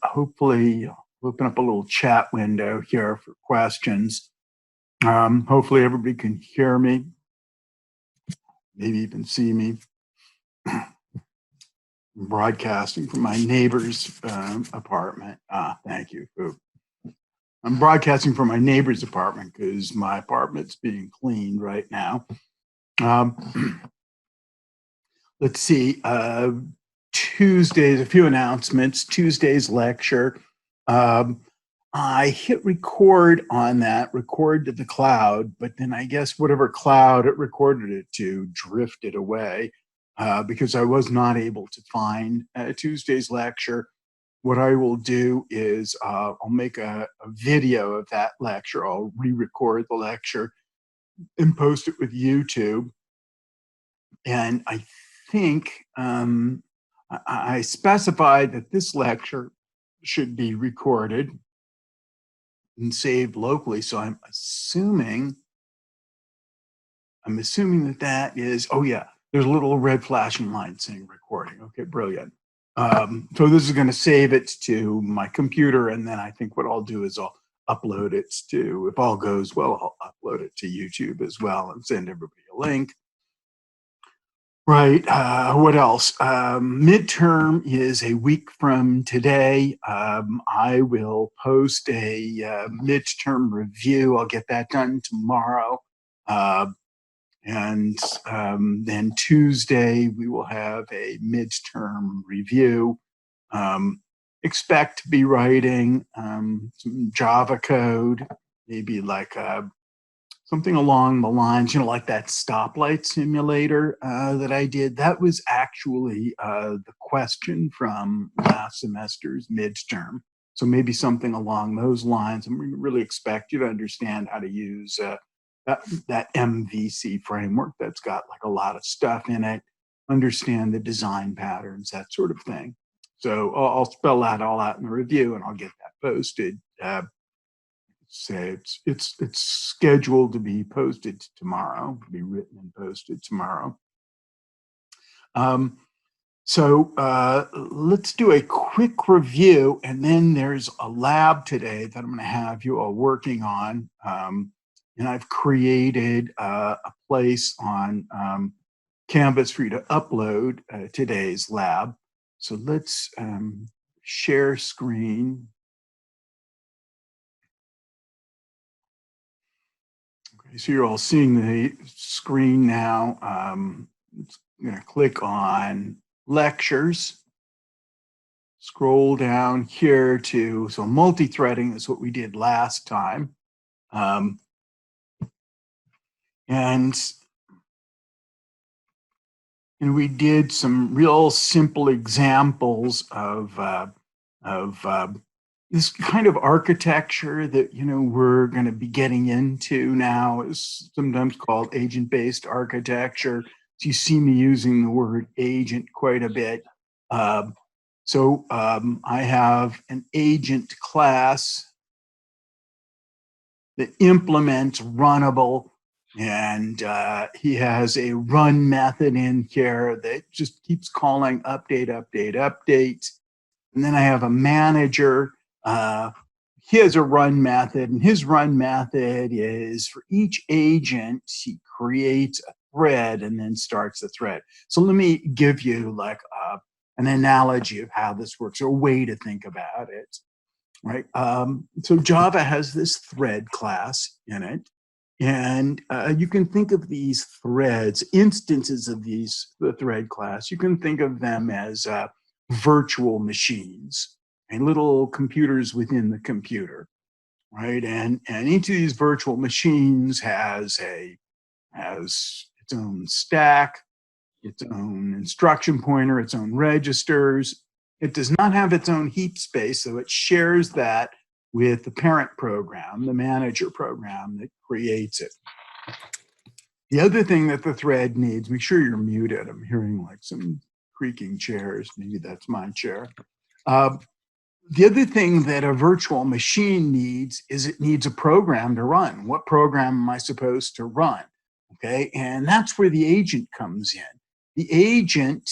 hopefully open up a little chat window here for questions. Hopefully everybody can hear me, maybe even see me. I'm broadcasting from my neighbor's apartment. Thank you. I'm broadcasting from my neighbor's apartment because my apartment's being cleaned right now. Let's see, Tuesdays, a few announcements. Tuesday's lecture. I hit record on that, record to the cloud, but then I guess whatever cloud it recorded it to drifted away because I was not able to find Tuesday's lecture. What I will do is I'll make a video of that lecture. I'll re-record the lecture and post it with YouTube. And I think I specified that this lecture should be recorded and saved locally. So I'm assuming that that is, oh yeah, there's a little red flashing line saying recording. Okay, brilliant. So this is going to save it to my computer, and then I think what I'll do is I'll upload it to, if all goes well, I'll upload it to YouTube as well and send everybody a link. Right, what else? Midterm is a week from today. I will post a midterm review. I'll get that done tomorrow. And then Tuesday, we will have a midterm review. Expect to be writing some Java code, maybe like something along the lines, like that stoplight simulator that I did. That was actually the question from last semester's midterm. So maybe something along those lines. I'm really expect you to understand how to use that MVC framework that's got like a lot of stuff in it, understand the design patterns, that sort of thing. So I'll spell that all out in the review and I'll get that posted. Say it's scheduled to be posted tomorrow, to be written and posted tomorrow. So let's do a quick review, and then there's a lab today that I'm going to have you all working on. And I've created a place on Canvas for you to upload today's lab. So let's share screen. So you're all seeing the screen now. I'm going to click on lectures, scroll down here to, so multi-threading is what we did last time. And we did some real simple examples of this kind of architecture that, we're going to be getting into now is sometimes called agent-based architecture. So you see me using the word agent quite a bit. So I have an agent class that implements runnable, and he has a run method in here that just keeps calling update, update, update. And then I have a manager. He has a run method, and his run method is for each agent, he creates a thread and then starts a thread. So let me give you like an analogy of how this works, or a way to think about it, right? So Java has this thread class in it, and you can think of these threads, instances of the thread class, you can think of them as virtual machines, and little computers within the computer, right? And each of these virtual machines has its own stack, its own instruction pointer, its own registers. It does not have its own heap space, so it shares that with the parent program, the manager program that creates it. The other thing that the thread needs, make sure you're muted. I'm hearing like some creaking chairs. Maybe that's my chair. The other thing that a virtual machine needs is it needs a program to run. What program am I supposed to run? Okay, and that's where the agent comes in. The agent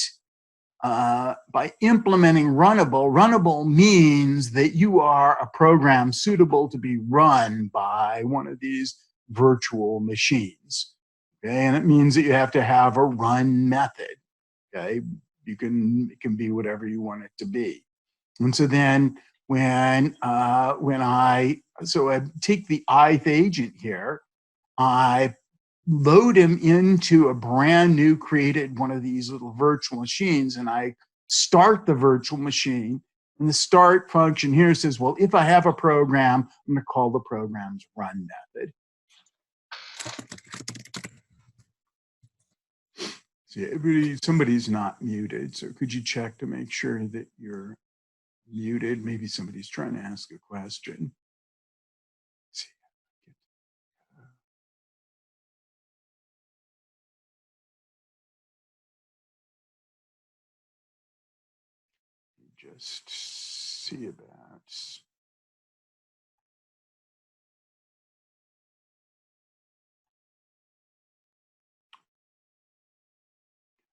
by implementing runnable, runnable means that you are a program suitable to be run by one of these virtual machines. Okay, and it means that you have to have a run method. Okay, it can be whatever you want it to be. And so then when I take the ith agent here, I load him into a brand new created one of these little virtual machines, and I start the virtual machine. And the start function here says, well, if I have a program, I'm going to call the program's run method. See, somebody's not muted, so could you check to make sure that you're muted? Maybe somebody's trying to ask a question. Let's see. Just see about.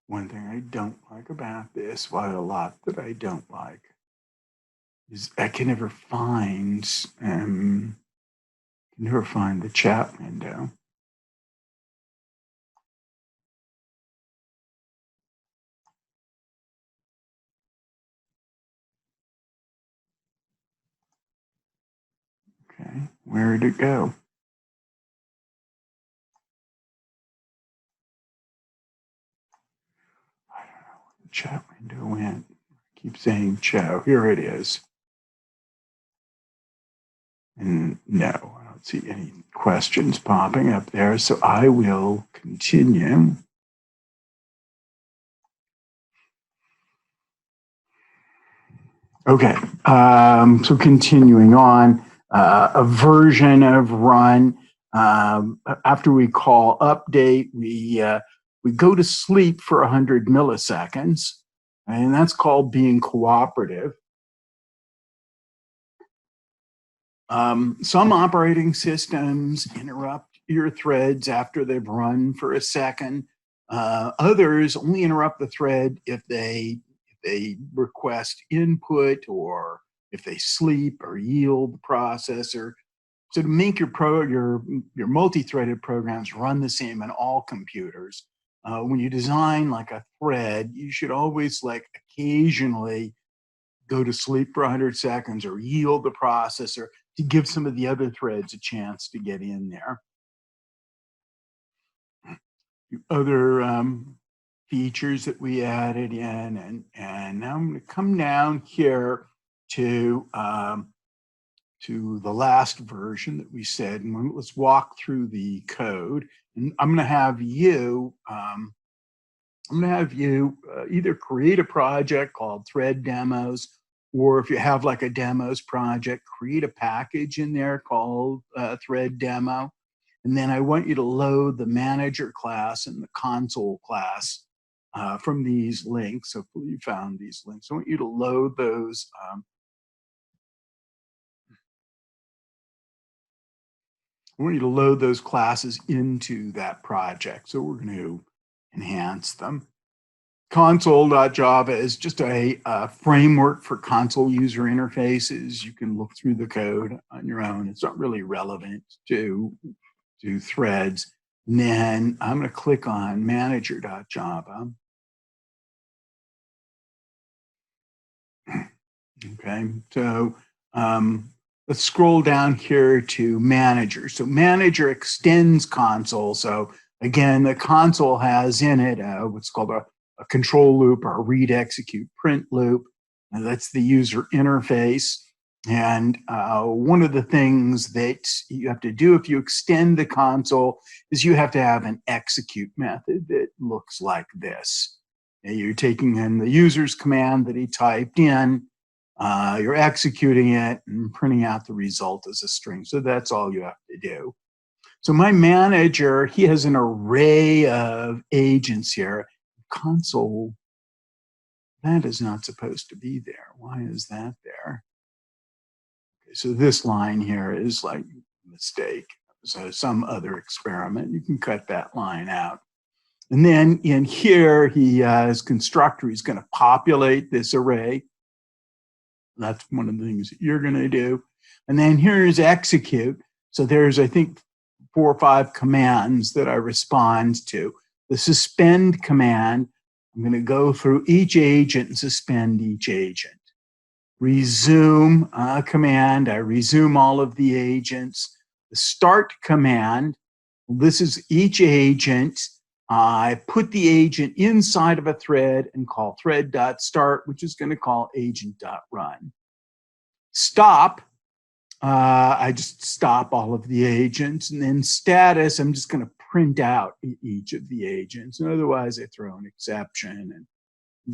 One thing I don't like about this, well, a lot that I don't like, is I can never find the chat window. Okay, where did it go? I don't know where the chat window went. I keep saying chat. Here it is. And no, I don't see any questions popping up there, so I will continue. Okay, so continuing on, a version of run. After we call update, we go to sleep for 100 milliseconds, and that's called being cooperative. Some operating systems interrupt your threads after they've run for a second. Others only interrupt the thread if they request input, or if they sleep or yield the processor. So to make your multi-threaded programs run the same on all computers, when you design like a thread, you should always like occasionally go to sleep for 100 seconds or yield the processor to give some of the other threads a chance to get in there. Other features that we added in, and now I'm going to come down here to the last version that we said, and let's walk through the code. And I'm going to have you either create a project called Thread Demos, or if you have like a demos project, create a package in there called Thread Demo. And then I want you to load the manager class and the console class from these links. Hopefully you found these links. I want you to load those. I want you to load those classes into that project. So we're going to enhance them. Console.java is just a framework for console user interfaces. You can look through the code on your own. It's not really relevant to threads. And then I'm going to click on manager.java. Okay, so let's scroll down here to manager. So manager extends console. So again, the console has in it what's called a control loop, or a read, execute, print loop. And that's the user interface. And one of the things that you have to do if you extend the console is you have to have an execute method that looks like this. And you're taking in the user's command that he typed in, you're executing it and printing out the result as a string. So that's all you have to do. So my manager, he has an array of agents here. Console, that is not supposed to be there. Why is that there? Okay, so this line here is like a mistake. So some other experiment, you can cut that line out. And then in here, his constructor, he's going to populate this array. That's one of the things that you're going to do. And then here's execute. So there's, I think, 4 or 5 commands that I respond to. The suspend command, I'm going to go through each agent and suspend each agent. Resume command, I resume all of the agents. The start command, this is each agent. I put the agent inside of a thread and call thread.start, which is going to call agent.run. Stop, I just stop all of the agents. And then status, I'm just going to print out each of the agents. And otherwise, I throw an exception. And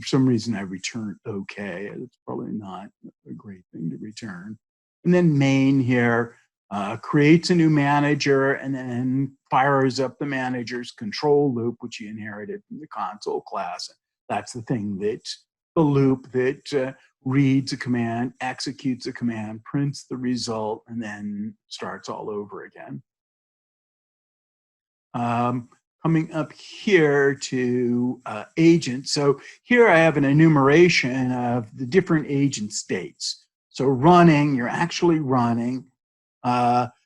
for some reason, I return OK. It's probably not a great thing to return. And then main here creates a new manager and then fires up the manager's control loop, which he inherited from the console class. That's the thing that the loop that reads a command, executes a command, prints the result, and then starts all over again. Coming up here to agents. So here I have an enumeration of the different agent states. So running, you're actually running.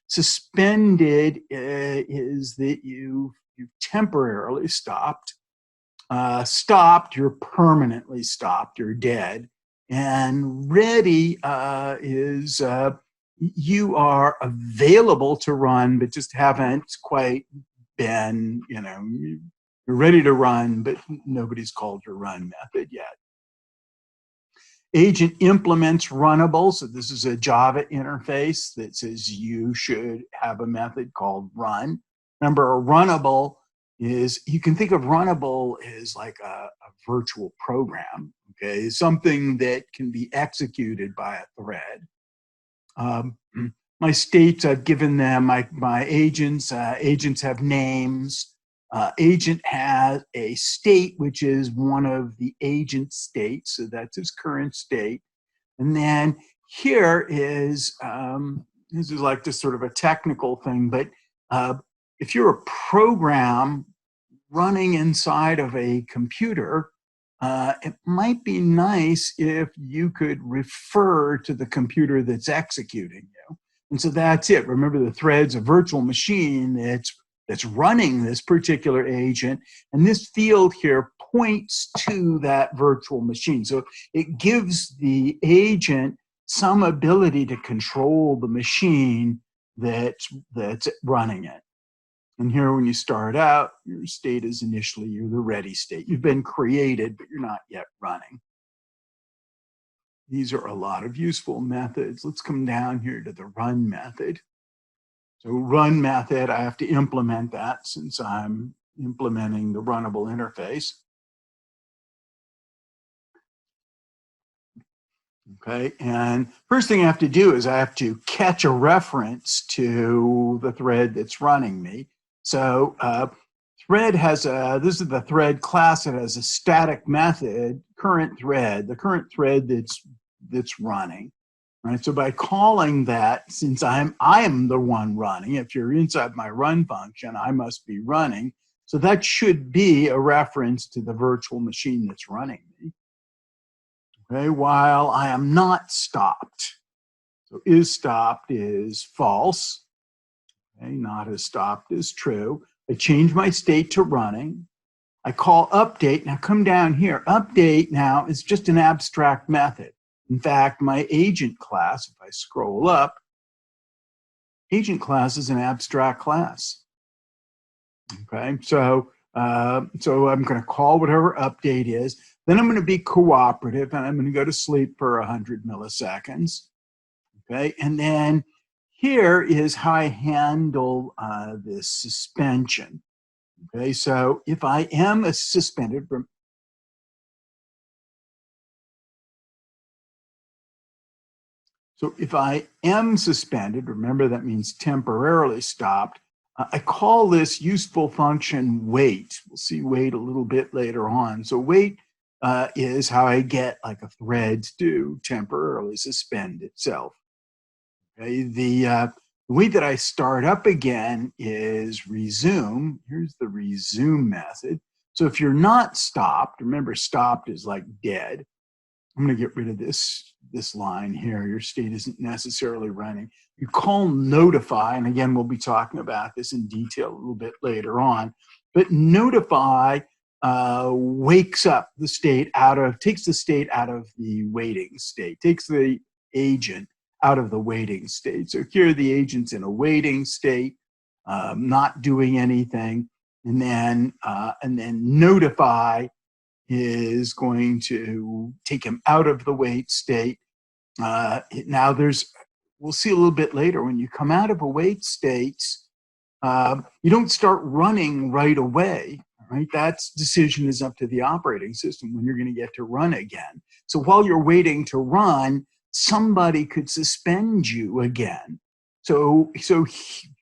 Suspended is that you've temporarily stopped. Stopped, you're permanently stopped, you're dead. And ready is you are available to run, but just haven't quite been, you're ready to run, but nobody's called your run method yet. Agent implements runnable. So this is a Java interface that says you should have a method called run. Remember, a runnable is, you can think of runnable as like a virtual program, okay? Something that can be executed by a thread. My states, I've given them my agents. Agents have names. Agent has a state, which is one of the agent states. So that's his current state. And then here is, this is like just sort of a technical thing, but if you're a program running inside of a computer, it might be nice if you could refer to the computer that's executing you. And so that's it. Remember, the thread's a virtual machine that's running this particular agent. And this field here points to that virtual machine. So it gives the agent some ability to control the machine that's running it. And here, when you start out, your state is initially, you're the ready state. You've been created, but you're not yet running. These are a lot of useful methods. Let's come down here to the run method. So run method, I have to implement that since I'm implementing the runnable interface. Okay, and first thing I have to do is I have to catch a reference to the thread that's running me. So thread has this is the thread class that has a static method, current thread, the current thread that's running. Right, so by calling that, since I am the one running, if you're inside my run function, I must be running. So that should be a reference to the virtual machine that's running me. Okay, while I am not stopped. So is stopped is false. Okay, not as stopped is true. I change my state to running. I call update. Now come down here. Update now is just an abstract method. In fact, my agent class, if I scroll up, agent class is an abstract class. Okay, so I'm going to call whatever update is. Then I'm going to be cooperative, and I'm going to go to sleep for 100 milliseconds. Okay, and then here is how I handle this suspension. Okay, so if I am suspended from So if I am suspended, remember that means temporarily stopped, I call this useful function wait. We'll see wait a little bit later on. So wait is how I get like a thread to temporarily suspend itself. Okay, the way that I start up again is resume. Here's the resume method. So if you're not stopped, remember stopped is like dead. I'm going to get rid of this line here. Your state isn't necessarily running. You call notify, and again, we'll be talking about this in detail a little bit later on, but notify wakes up the state takes the state out of the waiting state, takes the agent out of the waiting state. So here the agent's in a waiting state, not doing anything, and then notify is going to take him out of the wait state. Now we'll see a little bit later, when you come out of a wait state, you don't start running right away, right? That decision is up to the operating system when you're going to get to run again. So while you're waiting to run, somebody could suspend you again. So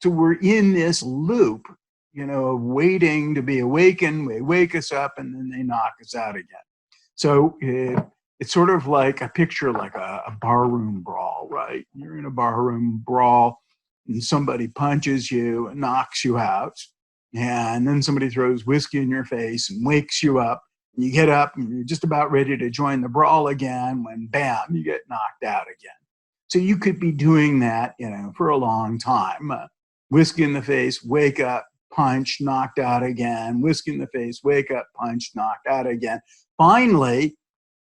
we're in this loop, of waiting to be awakened. They wake us up and then they knock us out again. So it's sort of like a picture, like a barroom brawl, right? You're in a barroom brawl and somebody punches you and knocks you out. And then somebody throws whiskey in your face and wakes you up. And you get up and you're just about ready to join the brawl again when, bam, you get knocked out again. So you could be doing that, for a long time. Whiskey in the face, wake up, punch, knocked out again. Whiskey in the face, wake up, punch, knocked out again. Finally,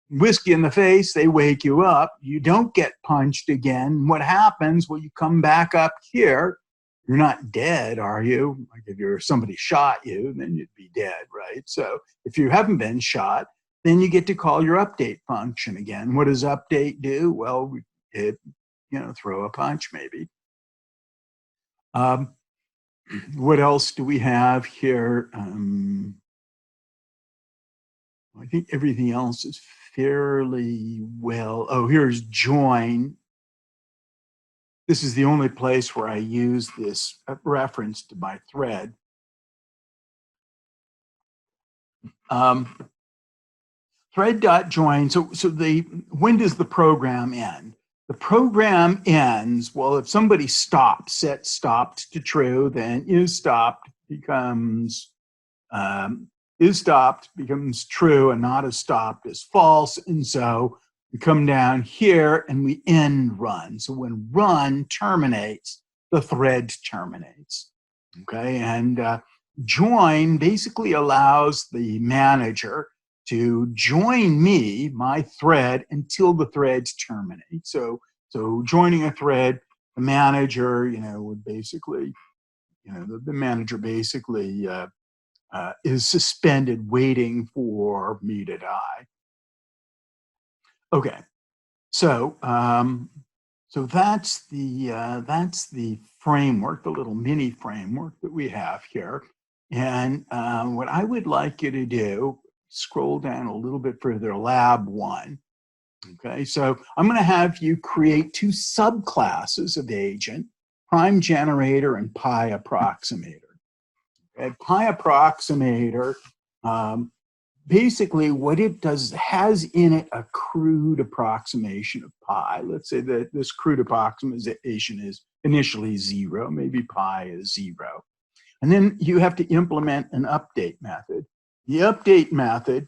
whiskey in the face, they wake you up. You don't get punched again. What happens? Well, you come back up here. You're not dead, are you? Like if somebody shot you, then you'd be dead, right? So if you haven't been shot, then you get to call your update function again. What does update do? Well, it, throw a punch maybe. What else do we have here? I think everything else is fairly well. Oh, here's join. This is the only place where I use this reference to my thread. Thread.join. So when does the program end? The program ends, well, if somebody stops, set stopped to true, then is stopped becomes true, and not as stopped is false. And so we come down here and we end run. So when run terminates, the thread terminates. Okay, and join basically allows the manager to join me, my thread, until the threads terminate. So joining a thread, the manager, would basically, the manager basically is suspended, waiting for me to die. Okay, so that's the framework, the little mini framework that we have here. And what I would like you to do, scroll down a little bit further, lab 1. Okay, so I'm going to have you create 2 subclasses of agent, prime generator and pi approximator. Okay, pi approximator, basically what it does, has in it a crude approximation of pi. Let's say that this crude approximation is initially 0, maybe pi is 0. And then you have to implement an update method. The update method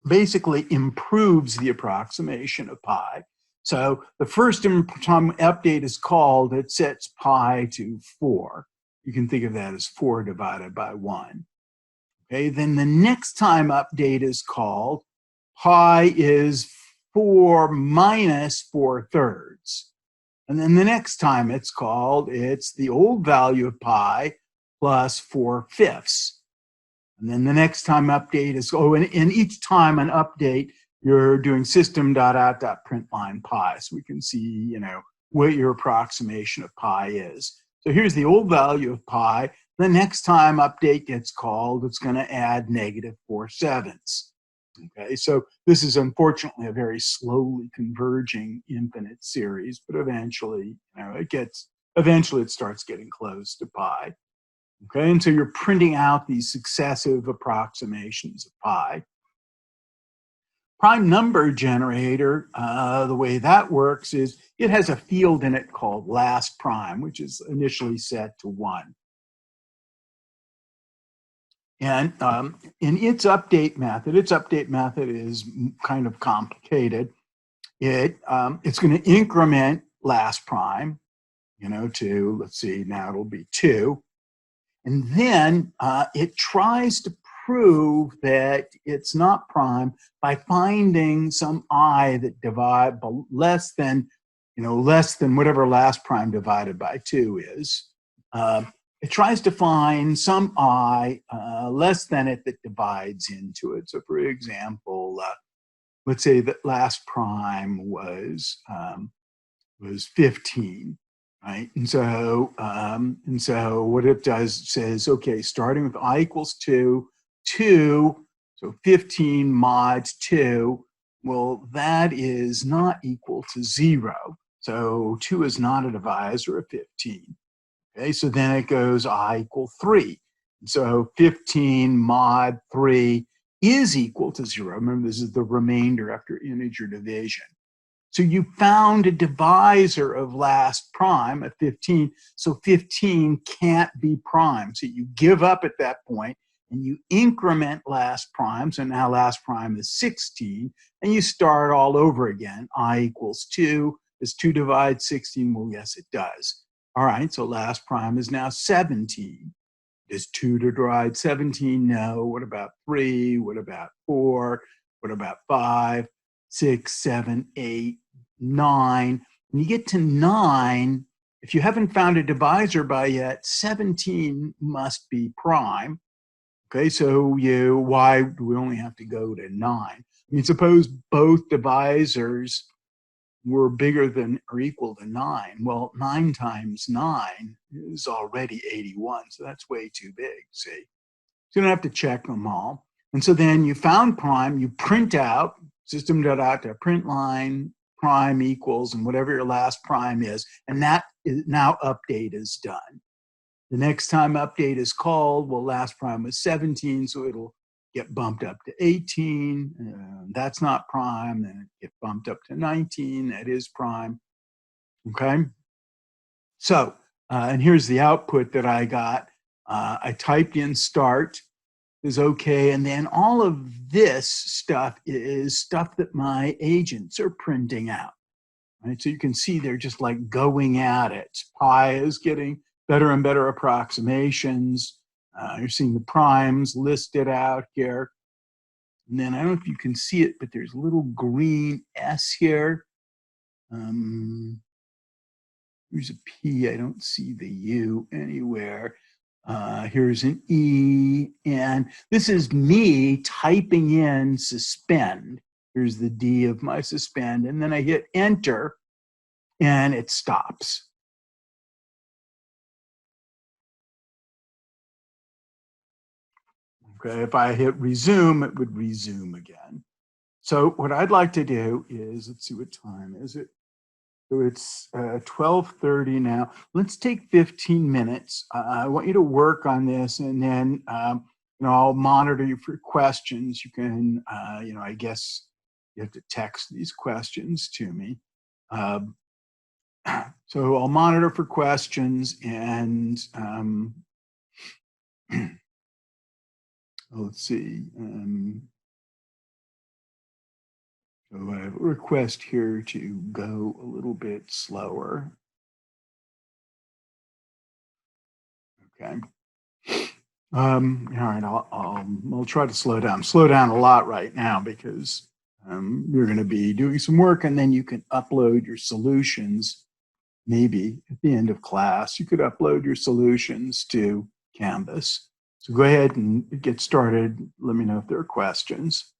basically improves the approximation of pi. So the first time update is called, it sets pi to 4. You can think of that as 4 divided by 1. Okay, then the next time update is called, pi is 4 minus 4/3. And then the next time it's called, it's the old value of pi plus 4/5. And then the next time update is, and each time an update, you're doing system.out.println pi. So we can see, what your approximation of pi is. So here's the old value of pi. The next time update gets called, it's going to add -4/7. Okay, so this is unfortunately a very slowly converging infinite series, but eventually, it starts getting close to pi. Okay, and so you're printing out these successive approximations of pi. Prime number generator, the way that works is it has a field in it called last prime, which is initially set to 1. And in its update method is kind of complicated. It's going to increment last prime, to, let's see, now it'll be 2. And then it tries to prove that it's not prime by finding some I that divide less than whatever last prime divided by 2 is. It tries to find some I less than it that divides into it. So for example, let's say that last prime was 15. Right, and so what it does says, okay, starting with I equals 2, so 15 mod 2. Well, that is not equal to 0. So 2 is not a divisor of 15. Okay, so then it goes I equal 3. And so 15 mod 3 is equal to 0. Remember, this is the remainder after integer division. So you found a divisor of last prime at 15, so 15 can't be prime. So you give up at that point and you increment last prime. So now last prime is 16, and you start all over again. I equals 2. Does 2 divide 16? Well, yes, it does. All right, so last prime is now 17. Does 2 divide 17? No. What about 3? What about 4? What about 5? 6, 7, 8, 9. When you get to 9, if you haven't found a divisor by yet, 17 must be prime. Okay, so why do we only have to go to 9? I mean, suppose both divisors were bigger than or equal to 9. Well, 9 times 9 is already 81, so that's way too big, see? So you don't have to check them all. And so then you found prime, you print out system.out.print line prime equals and whatever your last prime is, and that is now update is done. The next time update is called, well, last prime was 17, so it'll get bumped up to 18. That's not prime, then it get bumped up to 19. That is prime. Okay. So, and here's the output that I got. I typed in start is okay. And then all of this stuff is stuff that my agents are printing out. Right? So you can see they're just like going at it. Pi is getting better and better approximations. You're seeing the primes listed out here. And then I don't know if you can see it, but there's a little green S here. Here's a P. I don't see the U anywhere. Here's an E, and this is me typing in suspend. Here's the D of my suspend, and then I hit enter, and it stops. Okay, if I hit resume, it would resume again. So what I'd like to do is, let's see, what time is it? So it's 12:30 now. Let's take 15 minutes. I want you to work on this, and then I'll monitor you for questions. You can, I guess you have to text these questions to me. So I'll monitor for questions, and let's see. So I have a request here to go a little bit slower. Okay. All right, I'll try to slow down. Slow down a lot right now because you're going to be doing some work, and then you can upload your solutions. Maybe at the end of class, you could upload your solutions to Canvas. So go ahead and get started. Let me know if there are questions.